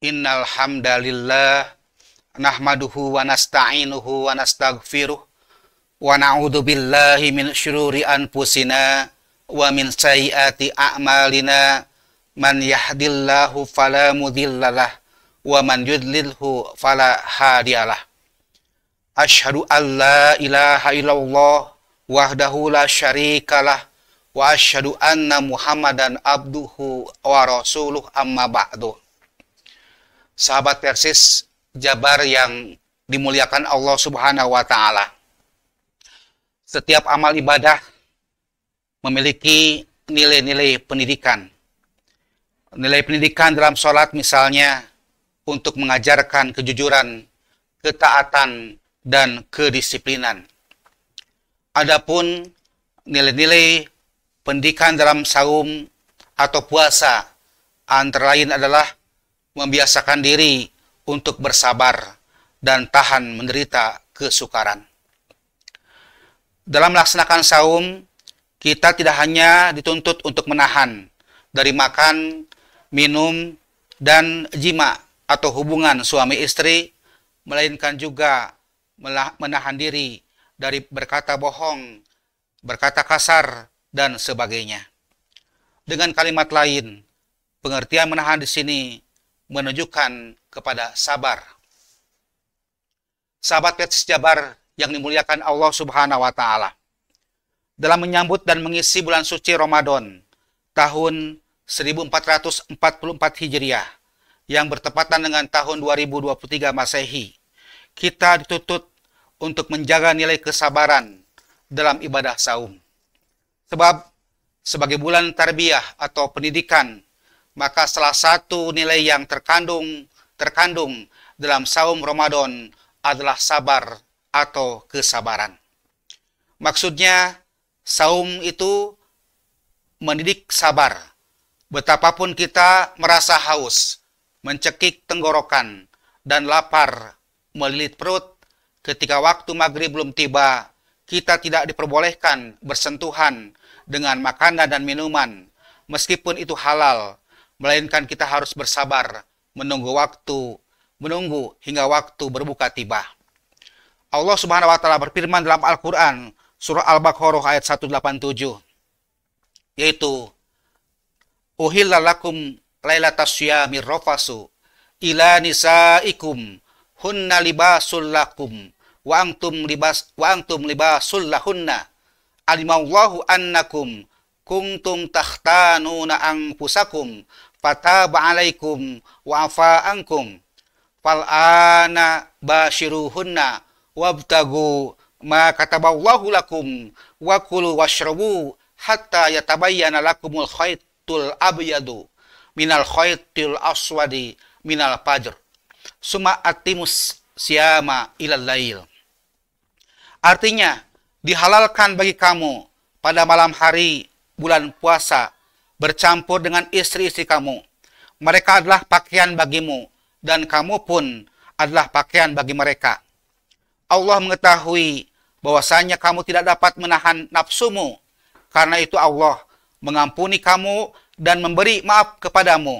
Innal hamdalillah nahmaduhu wa nasta'inuhu wa nastaghfiruh wa na'udzu billahi min syururi anfusina wa min sayyiati a'malina. Man yahdillahu fala mudhillalah wa man yudlilhu fala hadiyalah. Asyhadu an la ilaha illallah wahdahu la syarikalah wa asyhadu anna Muhammadan abduhu wa rasuluh, amma ba'du. Sahabat Persis Jabar yang dimuliakan Allah Subhanahu wa taala. Setiap amal ibadah memiliki nilai-nilai pendidikan. Nilai pendidikan dalam sholat misalnya untuk mengajarkan kejujuran, ketaatan, dan kedisiplinan. Adapun nilai-nilai pendidikan dalam saum atau puasa antara lain adalah membiasakan diri untuk bersabar dan tahan menderita kesukaran. Dalam melaksanakan saum, kita tidak hanya dituntut untuk menahan dari makan, minum, dan jima atau hubungan suami istri, melainkan juga menahan diri dari berkata bohong, berkata kasar, dan sebagainya. Dengan kalimat lain, pengertian menahan di sini menunjukkan kepada sabar. Sahabat Persis Jabar yang dimuliakan Allah Subhanahu wa taala. Dalam menyambut dan mengisi bulan suci Ramadan tahun 1444 Hijriah yang bertepatan dengan tahun 2023 Masehi, kita dituntut untuk menjaga nilai kesabaran dalam ibadah saum. Sebab sebagai bulan tarbiyah atau pendidikan, maka salah satu nilai yang terkandung dalam saum Ramadan adalah sabar atau kesabaran. Maksudnya, saum itu mendidik sabar. Betapapun kita merasa haus, mencekik tenggorokan, dan lapar, melilit perut, ketika waktu maghrib belum tiba, kita tidak diperbolehkan bersentuhan dengan makanan dan minuman, meskipun itu halal, melainkan kita harus bersabar menunggu hingga waktu berbuka tiba. Allah Subhanahu wa taala berfirman dalam Al-Qur'an surah Al-Baqarah ayat 187, yaitu uhilla lakum lailatas syiyamir rafasu ila nisaikum hunna libasul lakum wa antum libasul lahunna alimallahu annakum kuntum takhtanuna anfusakum fataba alaikum wa afa ankum fal'ana bashiruhunna wabtagu ma kataballahu lakum wa kulu washrabu hatta yatabayyana lakumul khaytul abyadu minal khaytil aswadi minal fajr summa atimus siyama ilal lail. Artinya, dihalalkan bagi kamu pada malam hari bulan puasa bercampur dengan istri-istri kamu. Mereka adalah pakaian bagimu dan kamu pun adalah pakaian bagi mereka. Allah mengetahui bahwasanya kamu tidak dapat menahan nafsumu. Karena itu Allah mengampuni kamu dan memberi maaf kepadamu.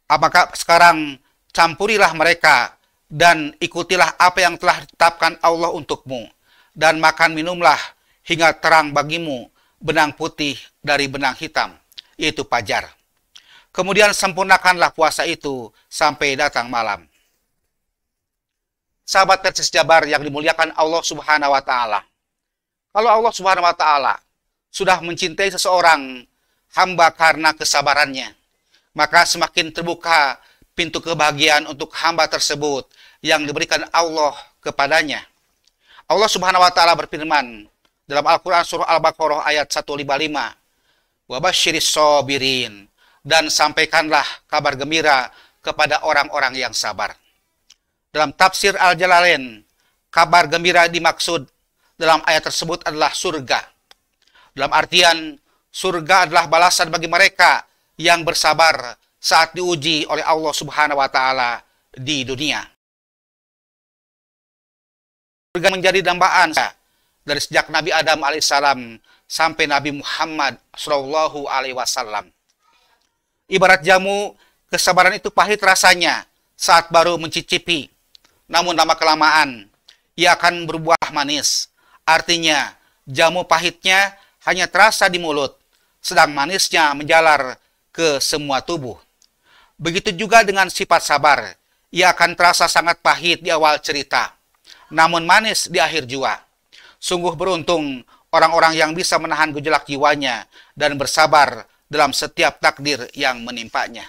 Apakah sekarang campurilah mereka dan ikutilah apa yang telah ditetapkan Allah untukmu. Dan makan minumlah hingga terang bagimu benang putih dari benang hitam, yaitu fajar. Kemudian sempurnakanlah puasa itu sampai datang malam. Sahabat Persis Jabar yang dimuliakan Allah Subhanahu wa taala. Kalau Allah Subhanahu wa taala sudah mencintai seseorang hamba karena kesabarannya, maka semakin terbuka pintu kebahagiaan untuk hamba tersebut yang diberikan Allah kepadanya. Allah Subhanahu wa taala berfirman dalam Al-Qur'an surah Al-Baqarah ayat 155, "Wa basyiris shabirin," dan sampaikanlah kabar gembira kepada orang-orang yang sabar. Dalam tafsir Al-Jalalain, kabar gembira dimaksud dalam ayat tersebut adalah surga. Dalam artian, surga adalah balasan bagi mereka yang bersabar saat diuji oleh Allah Subhanahu wa taala di dunia. Surga menjadi dambaan dari sejak Nabi Adam alaihissalam sampai Nabi Muhammad sallallahu alaihi wasallam. Ibarat jamu kesabaran itu pahit rasanya saat baru mencicipi. Namun lama-kelamaan, ia akan berbuah manis. Artinya, jamu pahitnya hanya terasa di mulut, sedang manisnya menjalar ke semua tubuh. Begitu juga dengan sifat sabar. Ia akan terasa sangat pahit di awal cerita, namun manis di akhir jua. Sungguh beruntung orang-orang yang bisa menahan gejolak jiwanya dan bersabar dalam setiap takdir yang menimpanya.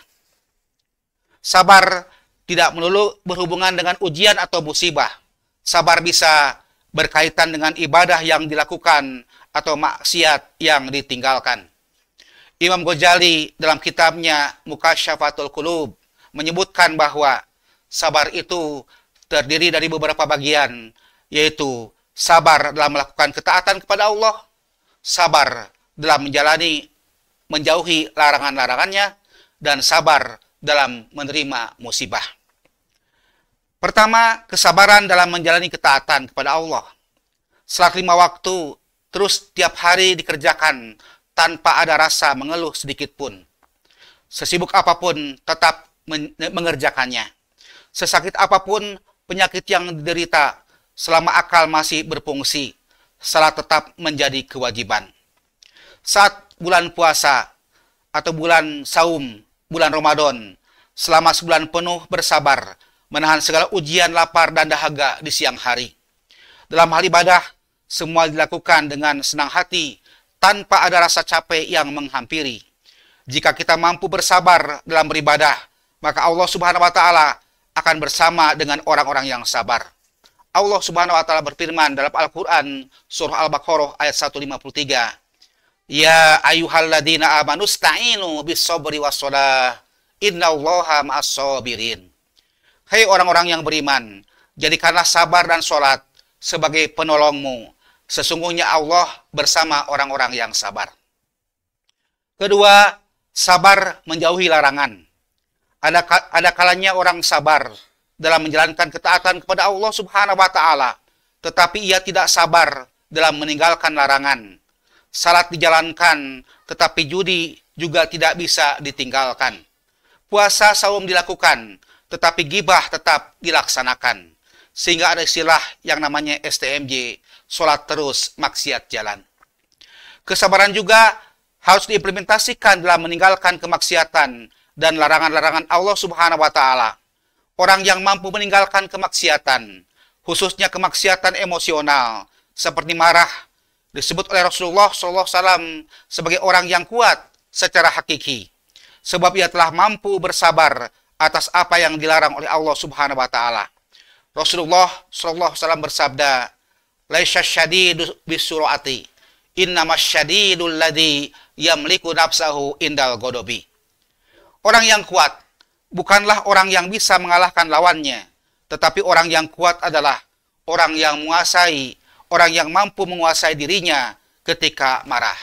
Sabar tidak melulu berhubungan dengan ujian atau musibah. Sabar bisa berkaitan dengan ibadah yang dilakukan atau maksiat yang ditinggalkan. Imam Ghazali dalam kitabnya Mukasyafatul Qulub menyebutkan bahwa sabar itu terdiri dari beberapa bagian, yaitu sabar dalam melakukan ketaatan kepada Allah, sabar dalam menjauhi larangan-larangannya, dan sabar dalam menerima musibah. Pertama, kesabaran dalam menjalani ketaatan kepada Allah. Salat 5 waktu terus tiap hari dikerjakan tanpa ada rasa mengeluh sedikit pun. Sesibuk apapun tetap mengerjakannya. Sesakit apapun penyakit yang diderita, selama akal masih berfungsi, salat tetap menjadi kewajiban. Saat bulan puasa atau bulan saum, bulan Ramadan, selama sebulan penuh bersabar, menahan segala ujian lapar dan dahaga di siang hari. Dalam hal ibadah, semua dilakukan dengan senang hati, tanpa ada rasa capek yang menghampiri. Jika kita mampu bersabar dalam beribadah, maka Allah Subhanahu wa Ta'ala akan bersama dengan orang-orang yang sabar. Allah Subhanahu wa Ta'ala berfirman dalam Al-Quran, surah Al-Baqarah ayat 153, Ya ayyuhalladzina amanu sta'inu bis-sabri was-shalah, innallaha ma'as-sabirin. Hai orang-orang yang beriman, jadikanlah sabar dan sholat sebagai penolongmu. Sesungguhnya Allah bersama orang-orang yang sabar. Kedua, sabar menjauhi larangan. Ada kalanya orang sabar dalam menjalankan ketaatan kepada Allah Subhanahu wa Ta'ala, tetapi ia tidak sabar dalam meninggalkan larangan. Salat dijalankan, tetapi judi juga tidak bisa ditinggalkan. Puasa saum dilakukan, tetapi gibah tetap dilaksanakan. Sehingga ada istilah yang namanya STMJ, sholat terus, maksiat jalan. Kesabaran juga harus diimplementasikan dalam meninggalkan kemaksiatan dan larangan-larangan Allah Subhanahu wa Ta'ala. Orang yang mampu meninggalkan kemaksiatan, khususnya kemaksiatan emosional, seperti marah, disebut oleh Rasulullah SAW sebagai orang yang kuat secara hakiki. Sebab ia telah mampu bersabar atas apa yang dilarang oleh Allah Subhanahu wa Ta'ala. Rasulullah SAW bersabda, Laisya syadidu bisurati, innamas syadidul ladzi yamliku nafsahu indal godobi. Orang yang kuat bukanlah orang yang bisa mengalahkan lawannya, tetapi orang yang kuat adalah orang yang menguasai, orang yang mampu menguasai dirinya ketika marah.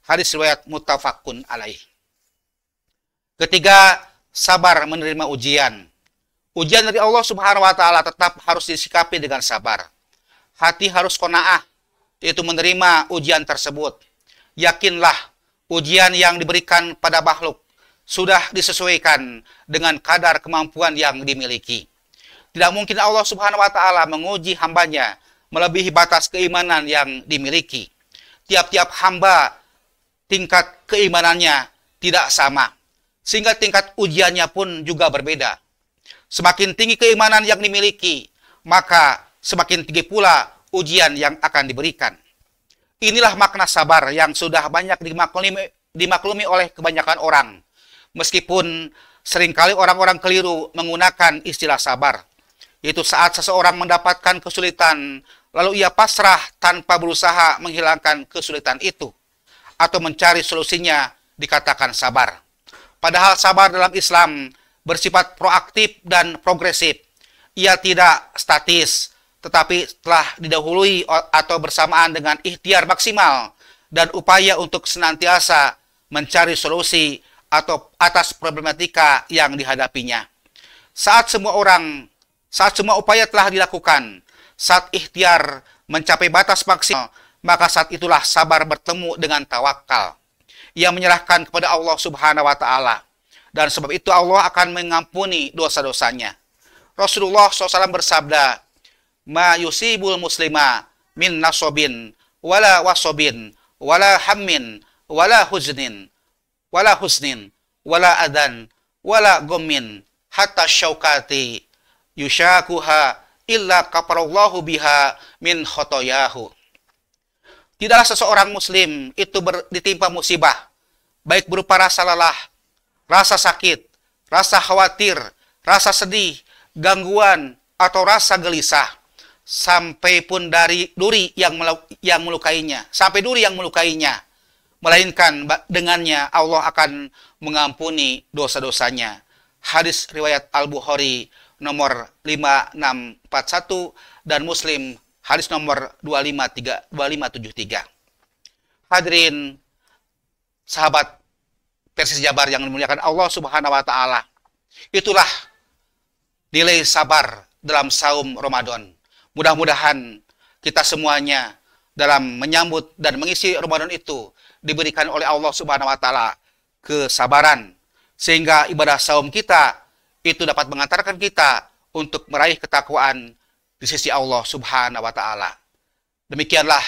Hadis riwayat muttafaqun alaih. Ketiga, sabar menerima ujian. Ujian dari Allah Subhanahu wa Ta'ala tetap harus disikapi dengan sabar. Hati harus qanaah, yaitu menerima ujian tersebut. Yakinlah, ujian yang diberikan pada makhluk sudah disesuaikan dengan kadar kemampuan yang dimiliki. Tidak mungkin Allah Subhanahu wa Ta'ala menguji hambanya melebihi batas keimanan yang dimiliki. Tiap-tiap hamba tingkat keimanannya tidak sama, sehingga tingkat ujiannya pun juga berbeda. Semakin tinggi keimanan yang dimiliki, maka semakin tinggi pula ujian yang akan diberikan. Inilah makna sabar yang sudah banyak dimaklumi oleh kebanyakan orang. Meskipun seringkali orang-orang keliru menggunakan istilah sabar, yaitu saat seseorang mendapatkan kesulitan, lalu ia pasrah tanpa berusaha menghilangkan kesulitan itu, atau mencari solusinya dikatakan sabar. Padahal sabar dalam Islam bersifat proaktif dan progresif. Ia tidak statis, tetapi telah didahului atau bersamaan dengan ikhtiar maksimal dan upaya untuk senantiasa mencari solusi atau atas problematika yang dihadapinya. Saat semua upaya telah dilakukan, saat ikhtiar mencapai batas maksimal, maka saat itulah sabar bertemu dengan tawakal. Ia menyerahkan kepada Allah Subhanahu wa Ta'ala dan sebab itu Allah akan mengampuni dosa-dosanya. Rasulullah SAW bersabda, "Ma yusibul muslima min nasobin, wala wasobin, wala hammin, wala husnin, wala adan, wala gomin, hatta syaukati yushakuha illa kafarallahu biha min khotoyahu." Tidaklah seseorang muslim itu ditimpa musibah, baik berupa rasa lelah, rasa sakit, rasa khawatir, rasa sedih, gangguan, atau rasa gelisah, sampai pun dari duri yang melukainya, melainkan dengannya Allah akan mengampuni dosa-dosanya. Hadis riwayat Al-Bukhari nomor 5641 dan Muslim hadis nomor 2573. Hadirin sahabat Persis Jabar yang dimuliakan Allah Subhanahu wa taala. Itulah nilai sabar dalam saum Ramadan. Mudah-mudahan kita semuanya dalam menyambut dan mengisi Ramadan itu diberikan oleh Allah Subhanahu wa taala kesabaran, sehingga ibadah saum kita itu dapat mengantarkan kita untuk meraih ketakwaan di sisi Allah Subhanahu wa taala. Demikianlah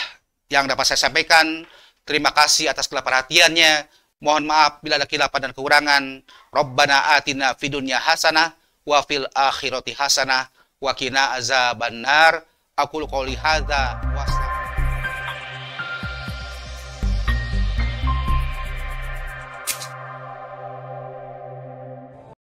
yang dapat saya sampaikan. Terima kasih atas perhatiannya. Mohon maaf bila ada khilafan dan kekurangan. Rabbana atina fid dunya hasanah wa fil akhirati hasanah wa qina azabannar. Aqulu qouli hadza